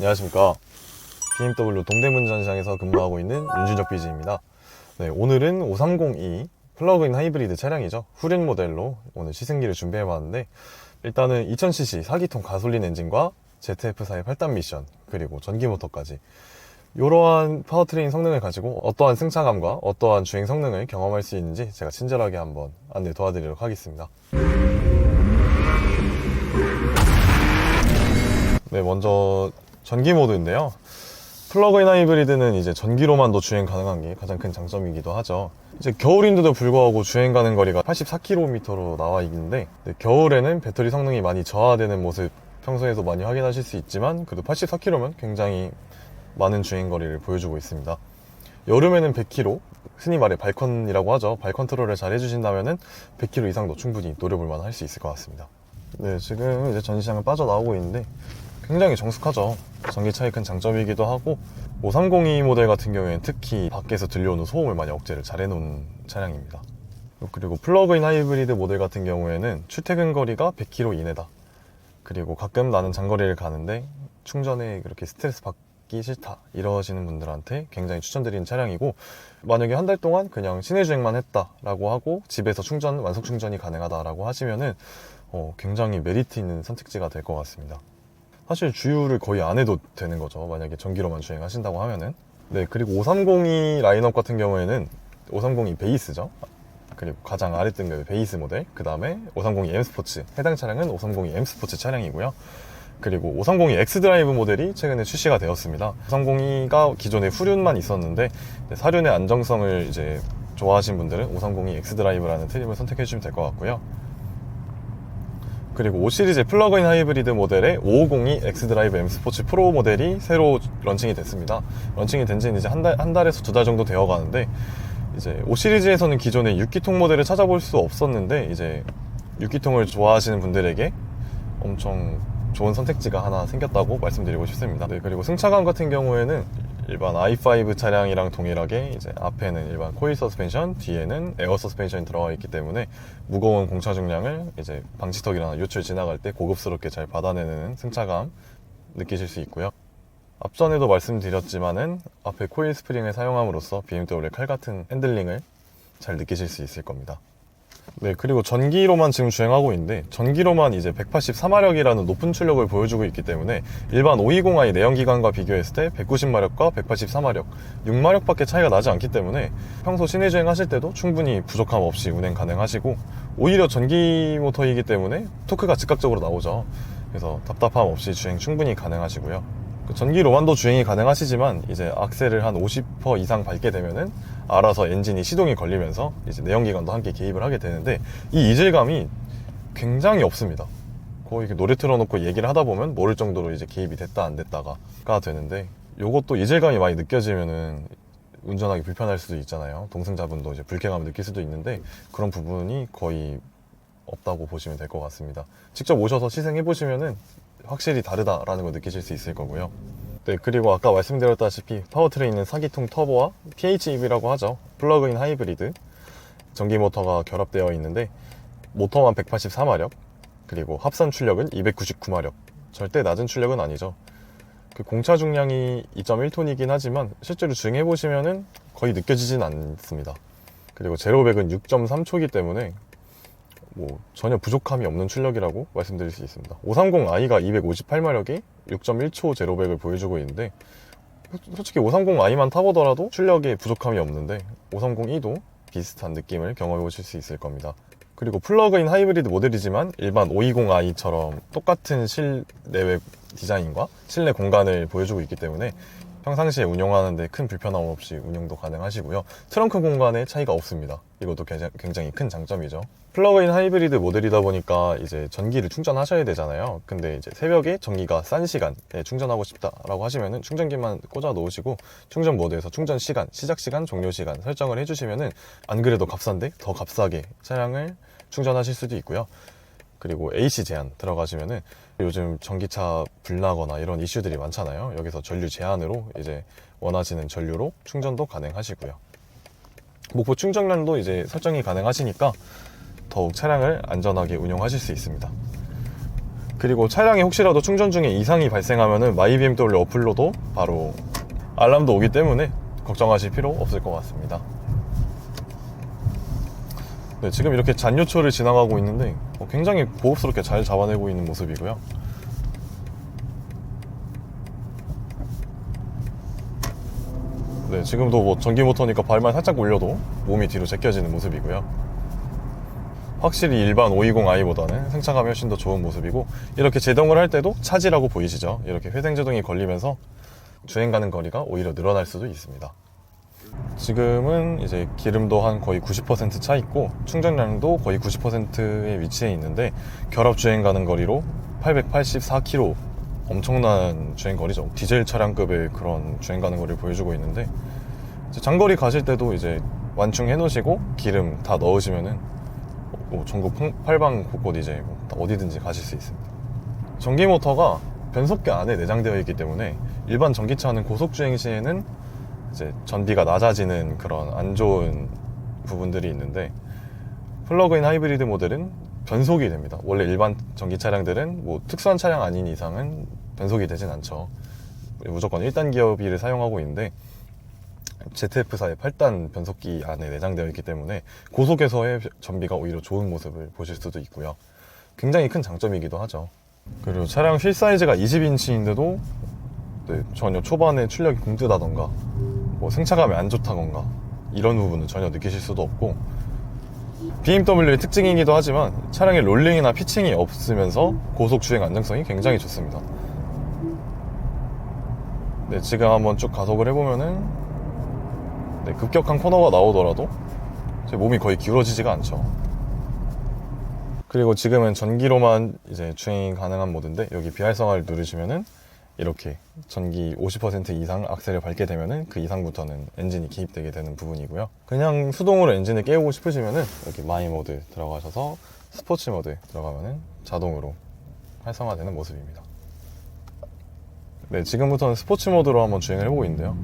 안녕하십니까. BMW 동대문 전시장에서 근무하고 있는 윤준혁 BG입니다. 네, 오늘은 530e 플러그인 하이브리드 차량이죠. 후륜 모델로 오늘 시승기를 준비해봤는데, 일단은 2000cc 4기통 가솔린 엔진과 ZF4의 8단 미션, 그리고 전기 모터까지 이러한 파워트레인 성능을 가지고 어떠한 승차감과 어떠한 주행 성능을 경험할 수 있는지 제가 친절하게 한번 안내 도와드리도록 하겠습니다. 네, 먼저 전기 모드인데요. 플러그인 하이브리드는 이제 전기로만도 주행 가능한 게 가장 큰 장점이기도 하죠. 이제 겨울인데도 불구하고 주행 가는 거리가 84km로 나와 있는데, 겨울에는 배터리 성능이 많이 저하되는 모습 평소에도 많이 확인하실 수 있지만, 그래도 84km면 굉장히 많은 주행 거리를 보여주고 있습니다. 여름에는 100km, 흔히 말해 발컨이라고 하죠. 발 컨트롤을 잘 해주신다면은 100km 이상도 충분히 노려볼 만한 할 수 있을 것 같습니다. 네, 지금 이제 전시장을 빠져나오고 있는데 굉장히 정숙하죠. 전기차의 큰 장점이기도 하고, 530e 모델 같은 경우에는 특히 밖에서 들려오는 소음을 많이 억제를 잘 해놓은 차량입니다. 그리고 플러그인 하이브리드 모델 같은 경우에는 출퇴근 거리가 100km 이내다. 그리고 가끔 나는 장거리를 가는데 충전에 그렇게 스트레스 받기 싫다 이러시는 분들한테 굉장히 추천드리는 차량이고, 만약에 한 달 동안 그냥 시내 주행만 했다라고 하고 집에서 충전, 완속 충전이 가능하다라고 하시면은 굉장히 메리트 있는 선택지가 될 것 같습니다. 사실 주유를 거의 안 해도 되는 거죠, 만약에 전기로만 주행하신다고 하면은. 네, 그리고 530e 라인업 같은 경우에는 530e 베이스죠. 그리고 가장 아래 등급의 베이스 모델, 그 다음에 530e M 스포츠, 해당 차량은 530e M 스포츠 차량이고요. 그리고 530e X 드라이브 모델이 최근에 출시가 되었습니다. 530e가 기존에 후륜만 있었는데, 사륜의 안정성을 이제 좋아하신 분들은 530e X 드라이브라는 트림을 선택해 주시면 될 것 같고요. 그리고 5 시리즈 플러그인 하이브리드 모델의 550e X 드라이브 M 스포츠 프로 모델이 새로 런칭이 됐습니다. 런칭이 된 지는 이제 한 달에서 2달 정도 되어 가는데, 이제 5 시리즈에서는 기존의 6기통 모델을 찾아볼 수 없었는데, 이제 6기통을 좋아하시는 분들에게 엄청 좋은 선택지가 하나 생겼다고 말씀드리고 싶습니다. 네, 그리고 승차감 같은 경우에는 일반 i5 차량이랑 동일하게 이제 앞에는 일반 코일 서스펜션, 뒤에는 에어 서스펜션이 들어가 있기 때문에 무거운 공차 중량을 이제 방지턱이나 요철 지나갈 때 고급스럽게 잘 받아내는 승차감 느끼실 수 있고요. 앞전에도 말씀드렸지만은 앞에 코일 스프링을 사용함으로써 BMW의 칼 같은 핸들링을 잘 느끼실 수 있을 겁니다. 네, 그리고 전기로만 지금 주행하고 있는데, 전기로만 이제 184마력이라는 높은 출력을 보여주고 있기 때문에 일반 520i 내연기관과 비교했을 때 190마력과 184마력, 6마력밖에 차이가 나지 않기 때문에 평소 시내 주행 하실 때도 충분히 부족함 없이 운행 가능하시고, 오히려 전기 모터이기 때문에 토크가 즉각적으로 나오죠. 그래서 답답함 없이 주행 충분히 가능하시고요. 전기로만도 주행이 가능하시지만 이제 악셀을 한 50% 이상 밟게 되면은 알아서 엔진이 시동이 걸리면서 이제 내연기관도 함께 개입을 하게 되는데, 이 이질감이 굉장히 없습니다. 거의 노래 틀어놓고 얘기를 하다 보면 모를 정도로 이제 개입이 됐다 안 됐다가 되는데, 요것도 이질감이 많이 느껴지면은 운전하기 불편할 수도 있잖아요. 동승자분도 이제 불쾌감을 느낄 수도 있는데, 그런 부분이 거의 없다고 보시면 될 것 같습니다. 직접 오셔서 시승해 보시면은 확실히 다르다라는 걸 느끼실 수 있을 거고요. 네, 그리고 아까 말씀드렸다시피 파워트레인은 4기통 터보와 PHEV라고 하죠. 플러그인 하이브리드 전기 모터가 결합되어 있는데, 모터만 184마력, 그리고 합산 출력은 299마력. 절대 낮은 출력은 아니죠. 그 공차 중량이 2.1톤이긴 하지만 실제로 주행해 보시면은 거의 느껴지진 않습니다. 그리고 제로 100은 6.3초이기 때문에 전혀 부족함이 없는 출력이라고 말씀드릴 수 있습니다. 530i가 258마력이 6.1초 제로 100을 보여주고 있는데, 솔직히 530i만 타보더라도 출력에 부족함이 없는데 530e도 비슷한 느낌을 경험해 보실 수 있을 겁니다. 그리고 플러그인 하이브리드 모델이지만 일반 520i처럼 똑같은 실내외 디자인과 실내 공간을 보여주고 있기 때문에 평상시에 운영하는데 큰 불편함 없이 운영도 가능하시고요. 트렁크 공간에 차이가 없습니다. 이것도 굉장히 큰 장점이죠. 플러그인 하이브리드 모델이다 보니까 이제 전기를 충전하셔야 되잖아요. 근데 이제 새벽에 전기가 싼 시간에 충전하고 싶다라고 하시면은 충전기만 꽂아 놓으시고, 충전 모드에서 충전 시간, 시작 시간, 종료 시간 설정을 해주시면은 안 그래도 값싼데 더 값싸게 차량을 충전하실 수도 있고요. 그리고 AC 제한 들어가시면은 요즘 전기차 불나거나 이런 이슈들이 많잖아요. 여기서 전류 제한으로 이제 원하시는 전류로 충전도 가능하시고요. 목표 충전량도 이제 설정이 가능하시니까 더욱 차량을 안전하게 운용하실 수 있습니다. 그리고 차량에 혹시라도 충전 중에 이상이 발생하면은 마이 BMW 어플로도 바로 알람도 오기 때문에 걱정하실 필요 없을 것 같습니다. 네, 지금 이렇게 잔요초를 지나가고 있는데 굉장히 고급스럽게 잘 잡아내고 있는 모습이고요. 네, 지금도 뭐 전기 모터니까 발만 살짝 올려도 몸이 뒤로 제껴지는 모습이고요. 확실히 일반 520i보다는 승차감이 훨씬 더 좋은 모습이고, 이렇게 제동을 할 때도 차지라고 보이시죠? 이렇게 회생제동이 걸리면서 주행 가는 거리가 오히려 늘어날 수도 있습니다. 지금은 이제 기름도 한 거의 90% 차 있고 충전량도 거의 90%에 위치해 있는데, 결합 주행 가는 거리로 884km, 엄청난 주행 거리죠. 디젤 차량급의 그런 주행 가는 거리를 보여주고 있는데, 장거리 가실 때도 이제 완충해 놓으시고 기름 다 넣으시면은 전국 팔방 곳곳 이제 어디든지 가실 수 있습니다. 전기 모터가 변속기 안에 내장되어 있기 때문에 일반 전기차는 고속 주행 시에는 이제 전비가 낮아지는 그런 안 좋은 부분들이 있는데, 플러그인 하이브리드 모델은 변속이 됩니다. 원래 일반 전기 차량들은 뭐 특수한 차량 아닌 이상은 변속이 되진 않죠. 무조건 1단 기어비를 사용하고 있는데, ZF4의 8단 변속기 안에 내장되어 있기 때문에 고속에서의 전비가 오히려 좋은 모습을 보실 수도 있고요. 굉장히 큰 장점이기도 하죠. 그리고 차량 휠 사이즈가 20인치인데도 전혀 초반에 출력이 굼뜨다던가 뭐 승차감이 안 좋다던가 이런 부분은 전혀 느끼실 수도 없고, BMW의 특징이기도 하지만 차량의 롤링이나 피칭이 없으면서 고속 주행 안정성이 굉장히 좋습니다. 네, 지금 한번 쭉 가속을 해보면은 급격한 코너가 나오더라도 제 몸이 거의 기울어지지가 않죠. 그리고 지금은 전기로만 이제 주행이 가능한 모드인데, 여기 비활성화를 누르시면은 이렇게 전기 50% 이상 악셀을 밟게 되면은 그 이상부터는 엔진이 기입되게 되는 부분이고요. 그냥 수동으로 엔진을 깨우고 싶으시면은 여기 마이 모드 들어가셔서 스포츠 모드 들어가면은 자동으로 활성화되는 모습입니다. 네, 지금부터는 스포츠 모드로 한번 주행을 해보고 있는데요.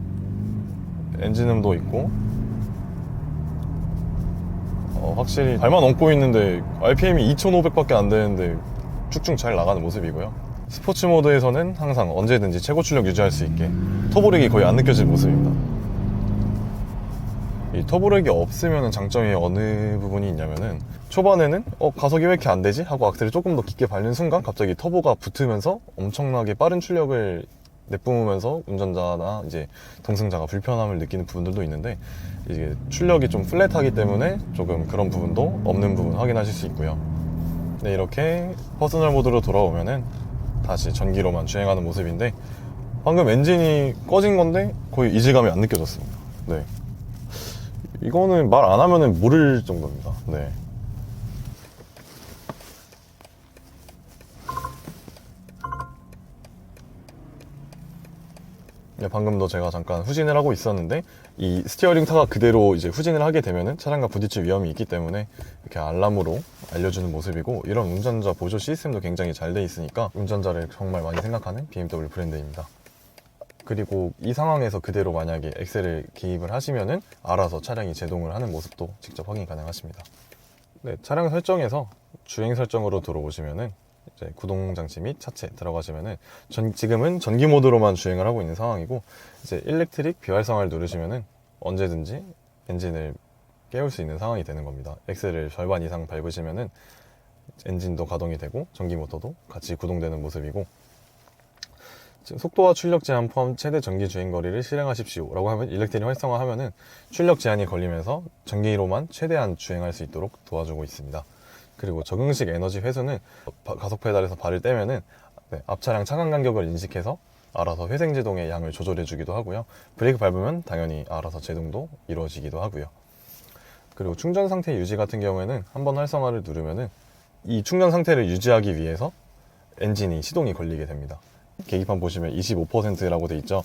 엔진음도 있고 확실히 발만 얹고 있는데 RPM이 2500밖에 안 되는데 쭉쭉 잘 나가는 모습이고요. 스포츠 모드에서는 항상 언제든지 최고 출력 유지할 수 있게 터보렉이 거의 안 느껴질 모습입니다. 이 터보렉이 없으면 장점이 어느 부분이 있냐면은, 초반에는 가속이 왜 이렇게 안 되지? 하고 악셀을 조금 더 깊게 밟는 순간 갑자기 터보가 붙으면서 엄청나게 빠른 출력을 내뿜으면서 운전자나 이제 동승자가 불편함을 느끼는 부분들도 있는데, 이게 출력이 좀 플랫하기 때문에 조금 그런 부분도 없는 부분 확인하실 수 있고요. 네, 이렇게 퍼스널 모드로 돌아오면은 다시 전기로만 주행하는 모습인데, 방금 엔진이 꺼진 건데 거의 이질감이 안 느껴졌습니다. 네, 이거는 말 안 하면은 모를 정도입니다. 네. 방금도 제가 잠깐 후진을 하고 있었는데, 이 스티어링 타가 그대로 이제 후진을 하게 되면은 차량과 부딪힐 위험이 있기 때문에 이렇게 알람으로 알려주는 모습이고, 이런 운전자 보조 시스템도 굉장히 잘 돼 있으니까 운전자를 정말 많이 생각하는 BMW 브랜드입니다. 그리고 이 상황에서 그대로 만약에 엑셀을 기입을 하시면은 알아서 차량이 제동을 하는 모습도 직접 확인 가능하십니다. 네, 차량 설정에서 주행 설정으로 들어오시면은 이제 구동 장치 및 차체 들어가시면은 지금은 전기 모드로만 주행을 하고 있는 상황이고, 이제 일렉트릭 비활성화를 누르시면은 언제든지 엔진을 깨울 수 있는 상황이 되는 겁니다. 엑셀을 절반 이상 밟으시면은 엔진도 가동이 되고 전기 모터도 같이 구동되는 모습이고, 지금 속도와 출력 제한 포함 최대 전기 주행 거리를 실행하십시오 라고 하면 일렉트릭 활성화하면은 출력 제한이 걸리면서 전기로만 최대한 주행할 수 있도록 도와주고 있습니다. 그리고 적응식 에너지 회수는 가속 페달에서 발을 떼면은 앞차량 차간 간격을 인식해서 알아서 회생제동의 양을 조절해 주기도 하고요. 브레이크 밟으면 당연히 알아서 제동도 이루어지기도 하고요. 그리고 충전 상태 유지 같은 경우에는 한번 활성화를 누르면은 이 충전 상태를 유지하기 위해서 엔진이 시동이 걸리게 됩니다. 계기판 보시면 25%라고 돼 있죠.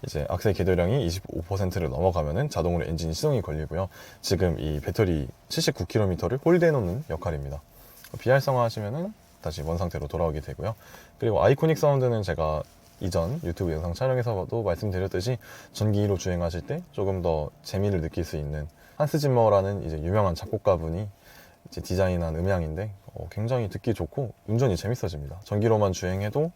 이제 악셀 궤도량이 25%를 넘어가면은 자동으로 엔진이 시동이 걸리고요. 지금 이 배터리 79km를 홀드해 놓는 역할입니다. 비활성화 하시면은 다시 원 상태로 돌아오게 되고요. 그리고 아이코닉 사운드는 제가 이전 유튜브 영상 촬영에서도 말씀드렸듯이 전기로 주행하실 때 조금 더 재미를 느낄 수 있는 한스 짐머라는 이제 유명한 작곡가분이 이제 디자인한 음향인데 굉장히 듣기 좋고 운전이 재밌어집니다. 전기로만 주행해도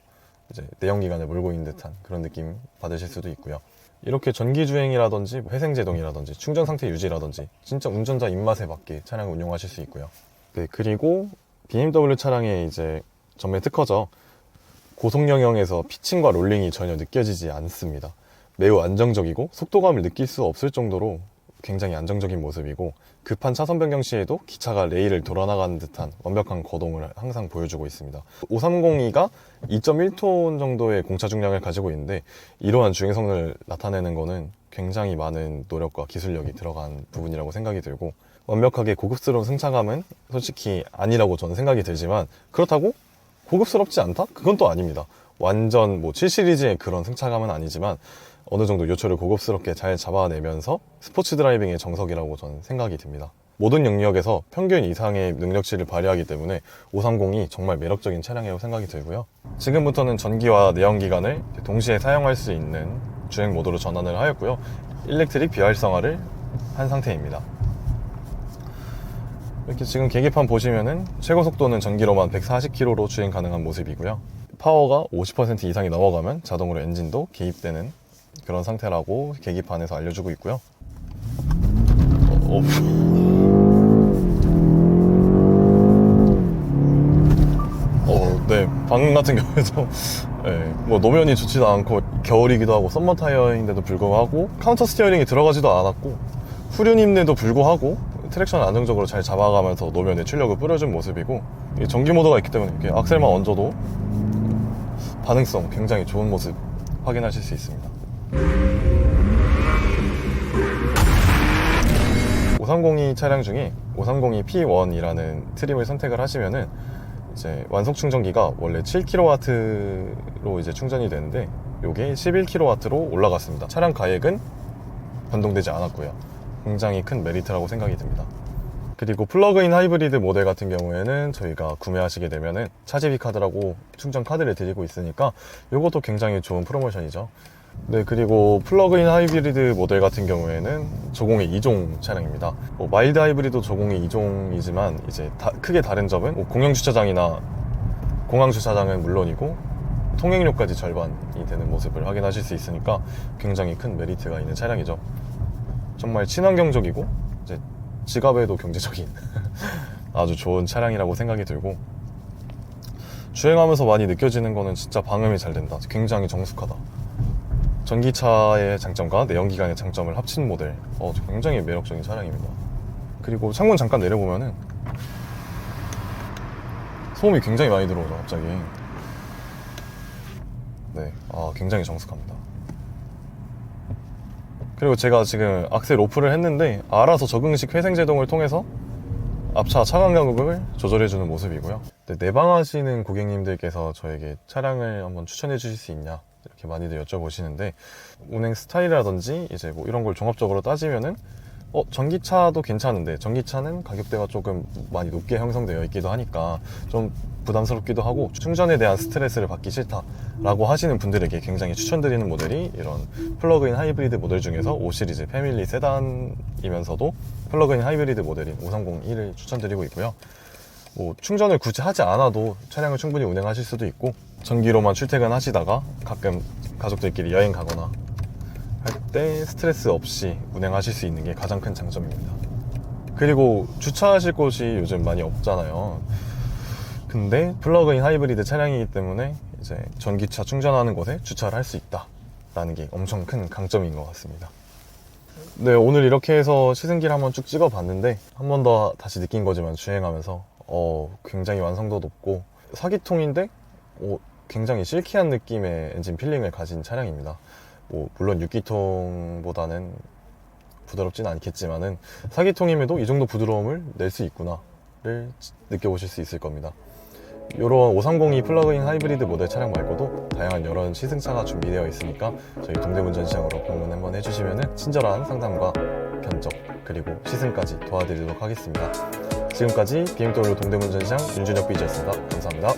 이제 내연기관을 몰고 있는 듯한 그런 느낌 받으실 수도 있고요. 이렇게 전기주행이라든지 회생제동이라든지 충전 상태 유지라든지 진짜 운전자 입맛에 맞게 차량을 운용하실 수 있고요. 네, 그리고 BMW 차량의 이제 전면 특허죠. 고속 영역에서 피칭과 롤링이 전혀 느껴지지 않습니다. 매우 안정적이고 속도감을 느낄 수 없을 정도로 굉장히 안정적인 모습이고, 급한 차선 변경 시에도 기차가 레일을 돌아나가는 듯한 완벽한 거동을 항상 보여주고 있습니다. 5302가 2.1톤 정도의 공차 중량을 가지고 있는데, 이러한 주행 성능을 나타내는 거는 굉장히 많은 노력과 기술력이 들어간 부분이라고 생각이 들고, 완벽하게 고급스러운 승차감은 솔직히 아니라고 저는 생각이 들지만, 그렇다고 고급스럽지 않다? 그건 또 아닙니다. 완전 7 시리즈의 그런 승차감은 아니지만 어느 정도 요철을 고급스럽게 잘 잡아내면서 스포츠 드라이빙의 정석이라고 저는 생각이 듭니다. 모든 영역에서 평균 이상의 능력치를 발휘하기 때문에 530이 정말 매력적인 차량이라고 생각이 들고요. 지금부터는 전기와 내연기관을 동시에 사용할 수 있는 주행 모드로 전환을 하였고요. 일렉트릭 비활성화를 한 상태입니다. 이렇게 지금 계기판 보시면은 최고 속도는 전기로만 140km로 주행 가능한 모습이고요. 파워가 50% 이상이 넘어가면 자동으로 엔진도 개입되는 그런 상태라고 계기판에서 알려주고 있고요. 네, 방금 같은 경우에도 네, 노면이 좋지도 않고 겨울이기도 하고 썸머 타이어인데도 불구하고 카운터 스티어링이 들어가지도 않았고 후륜임에도 불구하고 트랙션 안정적으로 잘 잡아가면서 노면에 출력을 뿌려준 모습이고, 전기 모드가 있기 때문에 이렇게 악셀만 얹어도 반응성 굉장히 좋은 모습 확인하실 수 있습니다. 5302 차량 중에 5302 P1이라는 트림을 선택을 하시면은 이제 완속 충전기가 원래 7kW로 이제 충전이 되는데 요게 11kW로 올라갔습니다. 차량 가액은 변동되지 않았고요. 굉장히 큰 메리트라고 생각이 듭니다. 그리고 플러그인 하이브리드 모델 같은 경우에는 저희가 구매하시게 되면은 차지비 카드라고 충전 카드를 드리고 있으니까 요것도 굉장히 좋은 프로모션이죠. 네, 그리고 플러그인 하이브리드 모델 같은 경우에는 저공해 2종 차량입니다. 마일드 하이브리드 저공해 2종이지만 이제 크게 다른 점은 공영 주차장이나 공항 주차장은 물론이고 통행료까지 절반이 되는 모습을 확인하실 수 있으니까 굉장히 큰 메리트가 있는 차량이죠. 정말 친환경적이고 이제 지갑에도 경제적인 아주 좋은 차량이라고 생각이 들고, 주행하면서 많이 느껴지는 거는 진짜 방음이 잘 된다. 굉장히 정숙하다. 전기차의 장점과 내연기관의 장점을 합친 모델, 굉장히 매력적인 차량입니다. 그리고 창문 잠깐 내려보면은 소음이 굉장히 많이 들어오죠, 갑자기. 네, 굉장히 정숙합니다. 그리고 제가 지금 악셀 오프를 했는데 알아서 적응식 회생제동을 통해서 앞차 차간 간격을 조절해주는 모습이고요. 내방하시는 고객님들께서 저에게 차량을 한번 추천해 주실 수 있냐 이렇게 많이들 여쭤보시는데, 운행 스타일이라든지 이제 이런 걸 종합적으로 따지면은 전기차도 괜찮은데 전기차는 가격대가 조금 많이 높게 형성되어 있기도 하니까 좀 부담스럽기도 하고 충전에 대한 스트레스를 받기 싫다라고 하시는 분들에게 굉장히 추천드리는 모델이 이런 플러그인 하이브리드 모델 중에서 5 시리즈 패밀리 세단이면서도 플러그인 하이브리드 모델인 5301을 추천드리고 있고요. 충전을 굳이 하지 않아도 차량을 충분히 운행하실 수도 있고, 전기로만 출퇴근하시다가 가끔 가족들끼리 여행 가거나 할 때 스트레스 없이 운행하실 수 있는 게 가장 큰 장점입니다. 그리고 주차하실 곳이 요즘 많이 없잖아요. 근데 플러그인 하이브리드 차량이기 때문에 이제 전기차 충전하는 곳에 주차를 할 수 있다라는 게 엄청 큰 강점인 것 같습니다. 네, 오늘 이렇게 해서 시승기를 한번 쭉 찍어봤는데 한 번 더 다시 느낀 거지만 주행하면서 굉장히 완성도 높고 4기통인데 굉장히 실키한 느낌의 엔진 필링을 가진 차량입니다. 물론 6기통보다는 부드럽진 않겠지만은 4기통임에도 이 정도 부드러움을 낼 수 있구나를 느껴보실 수 있을 겁니다. 이런 5302 플러그인 하이브리드 모델 차량 말고도 다양한 여러 시승차가 준비되어 있으니까 저희 동대문전시장으로 방문 한번 해주시면 친절한 상담과 견적 그리고 시승까지 도와드리도록 하겠습니다. 지금까지 BMW 동대문전시장 윤준혁 BJ였습니다. 감사합니다.